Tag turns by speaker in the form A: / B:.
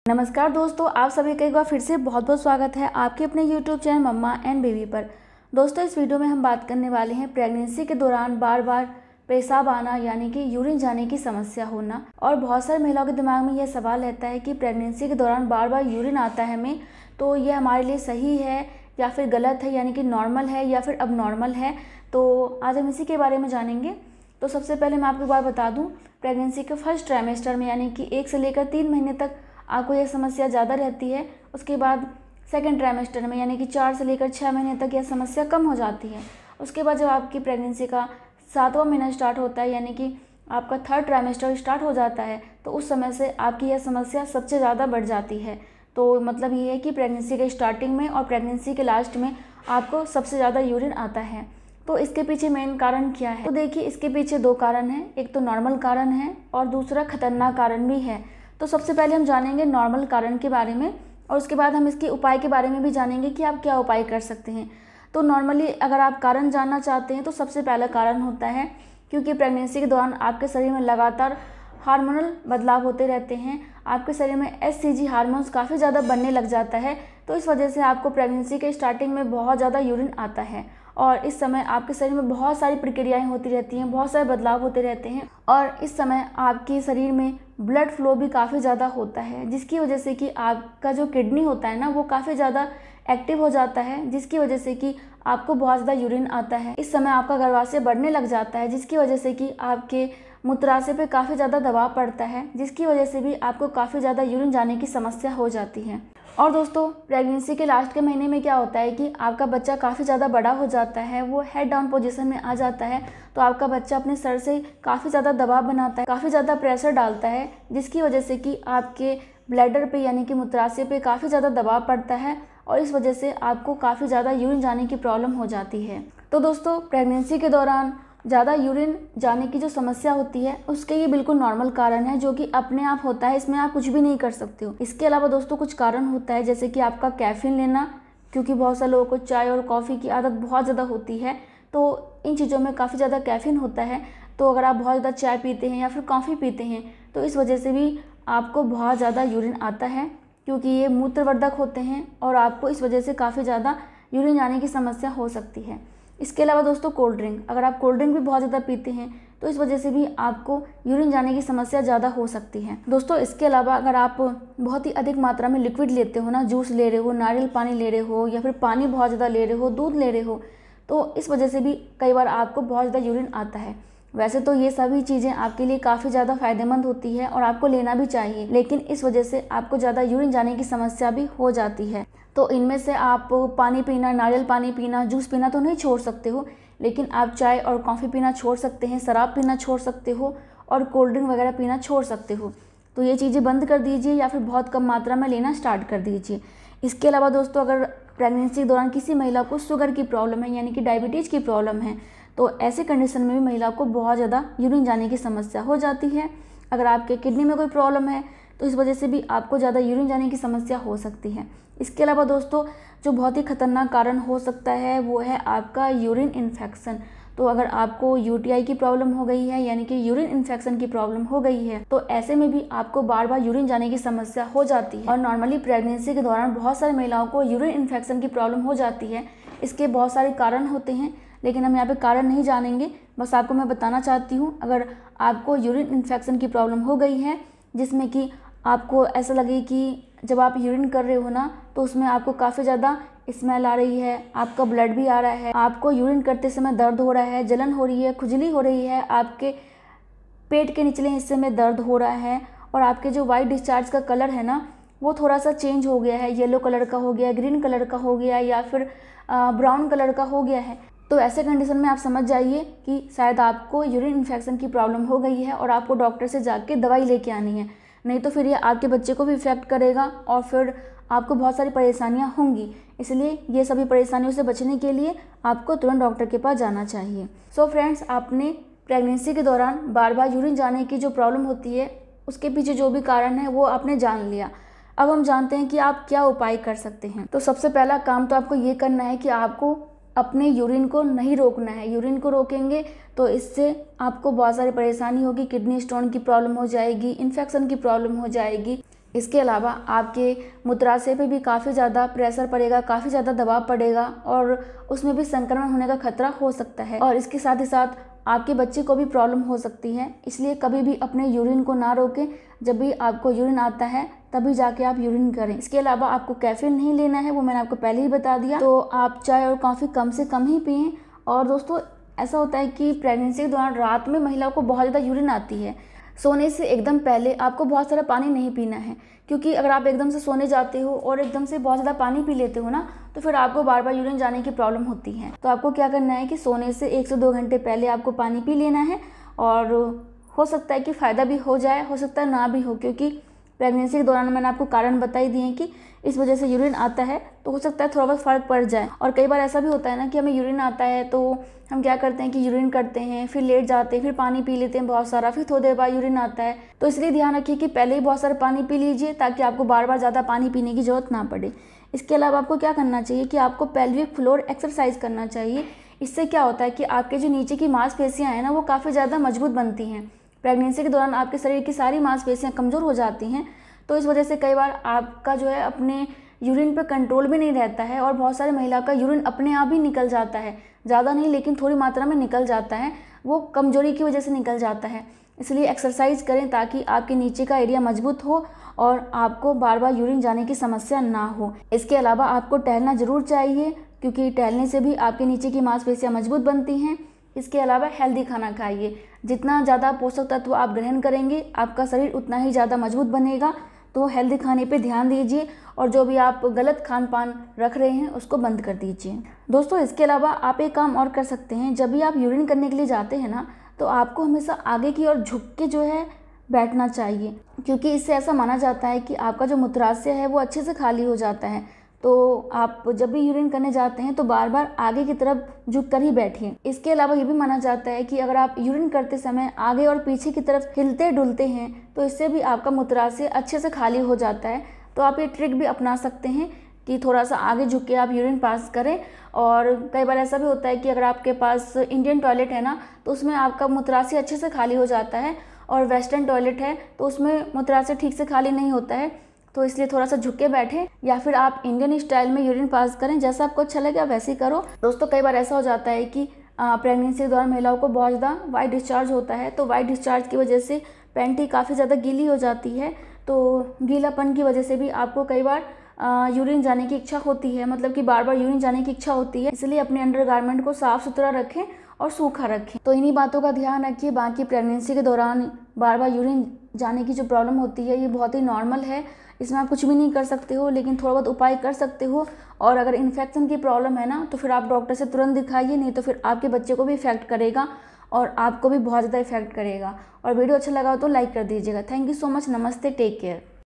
A: नमस्कार दोस्तों, आप सभी का एक बार फिर से बहुत बहुत स्वागत है आपके अपने YouTube channel mumma and baby पर। दोस्तों, इस वीडियो में हम बात करने वाले हैं प्रेगनेंसी के दौरान बार बार पेशाब आना यानी कि यूरिन जाने की समस्या होना। और बहुत सारे महिलाओं के दिमाग में यह सवाल रहता है कि प्रेगनेंसी के दौरान बार बार यूरिन आता है हमें, तो यह हमारे लिए सही है या फिर गलत है, यानी कि नॉर्मल है या फिर अब नॉर्मल है। तो आज हम इसी के बारे में जानेंगे। तो सबसे पहले मैं आपको एक बार बता दूँ, प्रेगनेंसी के फर्स्ट ट्राइमेस्टर में यानी कि 1 से लेकर 3 महीने तक आपको यह समस्या ज़्यादा रहती है। उसके बाद सेकंड ट्राइमेस्टर में यानी कि 4 से लेकर 6 महीने तक यह समस्या कम हो जाती है। उसके बाद जब आपकी प्रेगनेंसी का 7वां महीना स्टार्ट होता है यानी कि आपका थर्ड ट्राइमेस्टर स्टार्ट हो जाता है, तो उस समय से आपकी यह समस्या सबसे ज़्यादा बढ़ जाती है। तो मतलब ये है कि प्रेगनेंसी के स्टार्टिंग में और प्रेगनेंसी के लास्ट में आपको सबसे ज़्यादा यूरिन आता है। तो इसके पीछे मेन कारण क्या है? तो देखिए, इसके पीछे 2 कारण हैं। एक तो नॉर्मल कारण है और दूसरा खतरनाक कारण भी है। तो सबसे पहले हम जानेंगे नॉर्मल कारण के बारे में और उसके बाद हम इसके उपाय के बारे में भी जानेंगे कि आप क्या उपाय कर सकते हैं। तो नॉर्मली अगर आप कारण जानना चाहते हैं तो सबसे पहला कारण होता है क्योंकि प्रेगनेंसी के दौरान आपके शरीर में लगातार हार्मोनल बदलाव होते रहते हैं। आपके शरीर में HCG हार्मोन्स काफ़ी ज़्यादा बनने लग जाता है, तो इस वजह से आपको प्रेगनेंसी के स्टार्टिंग में बहुत ज़्यादा यूरिन आता है। और इस समय आपके शरीर में बहुत सारी प्रक्रियाएं होती रहती हैं, बहुत सारे बदलाव होते रहते हैं और इस समय आपके शरीर में ब्लड फ्लो भी काफ़ी ज़्यादा होता है, जिसकी वजह से कि आपका जो किडनी होता है ना, वो काफ़ी ज़्यादा एक्टिव हो जाता है, जिसकी वजह से कि आपको बहुत ज़्यादा यूरिन आता है। इस समय आपका गर्भाशय बढ़ने लग जाता है, जिसकी वजह से कि आपके मूत्राशय पे काफ़ी ज़्यादा दबाव पड़ता है, जिसकी वजह से भी आपको काफ़ी ज़्यादा यूरिन जाने की समस्या हो जाती है। और दोस्तों, प्रेगनेंसी के लास्ट के महीने में क्या होता है कि आपका बच्चा काफ़ी ज़्यादा बड़ा हो जाता है, वो हेड डाउन पोजीशन में आ जाता है, तो आपका बच्चा अपने सर से काफ़ी ज़्यादा दबाव बनाता है, काफ़ी ज़्यादा प्रेशर डालता है, जिसकी वजह से कि आपके ब्लैडर पे यानी कि मूत्राशय पे काफ़ी ज़्यादा दबाव पड़ता है और इस वजह से आपको काफ़ी ज़्यादा यूरिन जाने की प्रॉब्लम हो जाती है। तो दोस्तों, प्रेगनेंसी के दौरान ज़्यादा यूरिन जाने की जो समस्या होती है उसके ये बिल्कुल नॉर्मल कारण है, जो कि अपने आप होता है, इसमें आप कुछ भी नहीं कर सकते हो। इसके अलावा दोस्तों कुछ कारण होता है, जैसे कि आपका कैफीन लेना, क्योंकि बहुत सारे लोगों को चाय और कॉफ़ी की आदत बहुत ज़्यादा होती है, तो इन चीज़ों में काफ़ी ज़्यादा कैफीन होता है। तो अगर आप बहुत ज़्यादा चाय पीते हैं या फिर कॉफ़ी पीते हैं तो इस वजह से भी आपको बहुत ज़्यादा यूरिन आता है, क्योंकि ये मूत्रवर्धक होते हैं और आपको इस वजह से काफ़ी ज़्यादा यूरिन जाने की समस्या हो सकती है। इसके अलावा दोस्तों कोल्ड ड्रिंक, अगर आप कोल्ड ड्रिंक भी बहुत ज़्यादा पीते हैं तो इस वजह से भी आपको यूरिन जाने की समस्या ज़्यादा हो सकती है। दोस्तों, इसके अलावा अगर आप बहुत ही अधिक मात्रा में लिक्विड लेते हो ना, जूस ले रहे हो, नारियल पानी ले रहे हो या फिर पानी बहुत ज़्यादा ले रहे हो, दूध ले रहे हो, तो इस वजह से भी कई बार आपको बहुत ज़्यादा यूरिन आता है। वैसे तो ये सभी चीज़ें आपके लिए काफ़ी ज़्यादा फायदेमंद होती है और आपको लेना भी चाहिए, लेकिन इस वजह से आपको ज़्यादा यूरिन जाने की समस्या भी हो जाती है। तो इनमें से आप पानी पीना, नारियल पानी पीना, जूस पीना तो नहीं छोड़ सकते हो, लेकिन आप चाय और कॉफ़ी पीना छोड़ सकते हैं, शराब पीना छोड़ सकते हो और कोल्ड ड्रिंक वगैरह पीना छोड़ सकते हो। तो ये चीज़ें बंद कर दीजिए या फिर बहुत कम मात्रा में लेना स्टार्ट कर दीजिए। इसके अलावा दोस्तों, अगर प्रेगनेंसी के दौरान किसी महिला को शुगर की प्रॉब्लम है यानी कि डायबिटीज़ की प्रॉब्लम है, तो ऐसे कंडीशन में भी महिला को बहुत ज़्यादा यूरिन जाने की समस्या हो जाती है। अगर आपके किडनी में कोई प्रॉब्लम है तो इस वजह से भी आपको ज़्यादा यूरिन जाने की समस्या हो सकती है। इसके अलावा दोस्तों, जो बहुत ही खतरनाक कारण हो सकता है वो है आपका यूरिन इन्फेक्शन। तो अगर आपको UTI की प्रॉब्लम हो गई है यानी कि यूरिन इन्फेक्शन की प्रॉब्लम हो गई है, तो ऐसे में भी आपको बार बार यूरिन जाने की समस्या हो जाती है। और नॉर्मली प्रेगनेंसी के दौरान बहुत सारी महिलाओं को यूरिन इन्फेक्शन की प्रॉब्लम हो जाती है। इसके बहुत सारे कारण होते हैं, लेकिन हम यहाँ पे कारण नहीं जानेंगे, बस आपको मैं बताना चाहती हूँ, अगर आपको यूरिन इन्फेक्शन की प्रॉब्लम हो गई है जिसमें कि आपको ऐसा लगे कि जब आप यूरिन कर रहे हो ना तो उसमें आपको काफ़ी ज़्यादा स्मेल आ रही है, आपका ब्लड भी आ रहा है, आपको यूरिन करते समय दर्द हो रहा है, जलन हो रही है, खुजली हो रही है, आपके पेट के निचले हिस्से में दर्द हो रहा है और आपके जो वाइट डिस्चार्ज का कलर है ना वो थोड़ा सा चेंज हो गया है, येलो कलर का हो गया, ग्रीन कलर का हो गया या फिर ब्राउन कलर का हो गया है, तो ऐसे कंडीशन में आप समझ जाइए कि शायद आपको यूरिन इन्फेक्शन की प्रॉब्लम हो गई है और आपको डॉक्टर से जाके दवाई लेके आनी है। नहीं तो फिर ये आपके बच्चे को भी इफेक्ट करेगा और फिर आपको बहुत सारी परेशानियां होंगी। इसलिए ये सभी परेशानियों से बचने के लिए आपको तुरंत डॉक्टर के पास जाना चाहिए। सो फ्रेंड्स, आपने प्रेगनेंसी के दौरान बार बार यूरिन जाने की जो प्रॉब्लम होती है उसके पीछे जो भी कारण है वो आपने जान लिया। अब हम जानते हैं कि आप क्या उपाय कर सकते हैं। तो सबसे पहला काम तो आपको ये करना है कि आपको अपने यूरिन को नहीं रोकना है। यूरिन को रोकेंगे तो इससे आपको बहुत सारी परेशानी होगी, किडनी स्टोन की प्रॉब्लम हो जाएगी, इन्फेक्शन की प्रॉब्लम हो जाएगी, इसके अलावा आपके मूत्राशय पे भी काफ़ी ज़्यादा प्रेशर पड़ेगा, काफ़ी ज़्यादा दबाव पड़ेगा और उसमें भी संक्रमण होने का खतरा हो सकता है। और इसके साथ ही साथ आपके बच्चे को भी प्रॉब्लम हो सकती है। इसलिए कभी भी अपने यूरिन को ना रोकें। जब भी आपको यूरिन आता है तभी जाके आप यूरिन करें। इसके अलावा आपको कैफीन नहीं लेना है, वो मैंने आपको पहले ही बता दिया। तो आप चाय और कॉफ़ी कम से कम ही पिएं। और दोस्तों, ऐसा होता है कि प्रेगनेंसी के दौरान रात में महिलाओं को बहुत ज़्यादा यूरिन आती है। सोने से एकदम पहले आपको बहुत सारा पानी नहीं पीना है, क्योंकि अगर आप एकदम से सोने जाते हो और एकदम से बहुत ज़्यादा पानी पी लेते हो ना, तो फिर आपको बार बार यूरिन जाने की प्रॉब्लम होती है। तो आपको क्या करना है कि सोने से 1 से 2 घंटे पहले आपको पानी पी लेना है। और हो सकता है कि फ़ायदा भी हो जाए, हो सकता है ना भी हो, क्योंकि प्रेगनेंसी के दौरान मैंने आपको कारण बता ही दिए हैं कि इस वजह से यूरिन आता है। तो हो सकता है थोड़ा बहुत फ़र्क पड़ जाए। और कई बार ऐसा भी होता है ना कि हमें यूरिन आता है तो हम क्या करते हैं कि यूरिन करते हैं, फिर लेट जाते हैं, फिर पानी पी लेते हैं बहुत सारा, फिर थोड़ी देर बाद यूरिन आता है। तो इसलिए ध्यान रखिए कि पहले ही बहुत सारा पानी पी लीजिए, ताकि आपको बार बार ज़्यादा पानी पीने की ज़रूरत ना पड़े। इसके अलावा आपको क्या करना चाहिए कि आपको पेल्विक फ्लोर एक्सरसाइज करना चाहिए। इससे क्या होता है कि आपके जो नीचे की मांसपेशियाँ हैं ना, वो काफ़ी ज़्यादा मजबूत बनती हैं। प्रेगनेंसी के दौरान आपके शरीर की सारी मांसपेशियाँ कमज़ोर हो जाती हैं। तो इस वजह से कई बार आपका जो है अपने यूरिन पर कंट्रोल भी नहीं रहता है और बहुत सारी महिला का यूरिन अपने आप ही निकल जाता है। ज़्यादा नहीं, लेकिन थोड़ी मात्रा में निकल जाता है। वो कमजोरी की वजह से निकल जाता है। इसलिए एक्सरसाइज करें ताकि आपके नीचे का एरिया मजबूत हो और आपको बार बार यूरिन जाने की समस्या ना हो। इसके अलावा आपको टहलना ज़रूर चाहिए, क्योंकि टहलने से भी आपके नीचे की मांसपेशियाँ मजबूत बनती हैं। इसके अलावा हेल्दी खाना खाइए। जितना ज़्यादा पोषक तत्व आप ग्रहण करेंगे, आपका शरीर उतना ही ज़्यादा मजबूत बनेगा। तो हेल्दी खाने पे ध्यान दीजिए और जो भी आप गलत खान पान रख रहे हैं उसको बंद कर दीजिए। दोस्तों, इसके अलावा आप एक काम और कर सकते हैं। जब भी आप यूरिन करने के लिए जाते हैं ना, तो आपको हमेशा आगे की ओर झुक के जो है बैठना चाहिए, क्योंकि इससे ऐसा माना जाता है कि आपका जो मूत्राशय है वो अच्छे से खाली हो जाता है। तो आप जब भी यूरिन करने जाते हैं तो बार बार आगे की तरफ झुक कर ही बैठिए। इसके अलावा ये भी माना जाता है कि अगर आप यूरिन करते समय आगे और पीछे की तरफ हिलते डुलते हैं तो इससे भी आपका मूत्राशय अच्छे से खाली हो जाता है। तो आप ये ट्रिक भी अपना सकते हैं कि थोड़ा सा आगे झुक के आप यूरिन पास करें। और कई बार ऐसा भी होता है कि अगर आपके पास इंडियन टॉयलेट है ना, तो उसमें आपका मूत्राशय अच्छे से खाली हो जाता है, और वेस्टर्न टॉयलेट है तो उसमें मूत्राशय ठीक से खाली नहीं होता है। तो इसलिए थोड़ा सा झुक के बैठें, या फिर आप इंडियन स्टाइल में यूरिन पास करें। जैसा आपको अच्छा लगे आप वैसे ही करो। दोस्तों, कई बार ऐसा हो जाता है कि प्रेगनेंसी के दौरान महिलाओं को बहुत ज़्यादा वाइट डिस्चार्ज होता है। तो वाइट डिस्चार्ज की वजह से पैंटी काफ़ी ज़्यादा गीली हो जाती है। तो गीलापन की वजह से भी आपको कई बार यूरिन जाने की इच्छा होती है, मतलब कि बार बार यूरिन जाने की इच्छा होती है। इसलिए अपने अंडरगारमेंट को साफ़ सुथरा रखें और सूखा रखें। तो इन्हीं बातों का ध्यान रखिए। बाकी प्रेगनेंसी के दौरान बार बार यूरिन जाने की जो प्रॉब्लम होती है ये बहुत ही नॉर्मल है। इसमें आप कुछ भी नहीं कर सकते हो, लेकिन थोड़ा बहुत उपाय कर सकते हो। और अगर इन्फेक्शन की प्रॉब्लम है ना, तो फिर आप डॉक्टर से तुरंत दिखाइए, नहीं तो फिर आपके बच्चे को भी इफेक्ट करेगा और आपको भी बहुत ज़्यादा इफेक्ट करेगा। और वीडियो अच्छा लगा हो तो लाइक कर दीजिएगा। Thank you so much. नमस्ते, टेक केयर।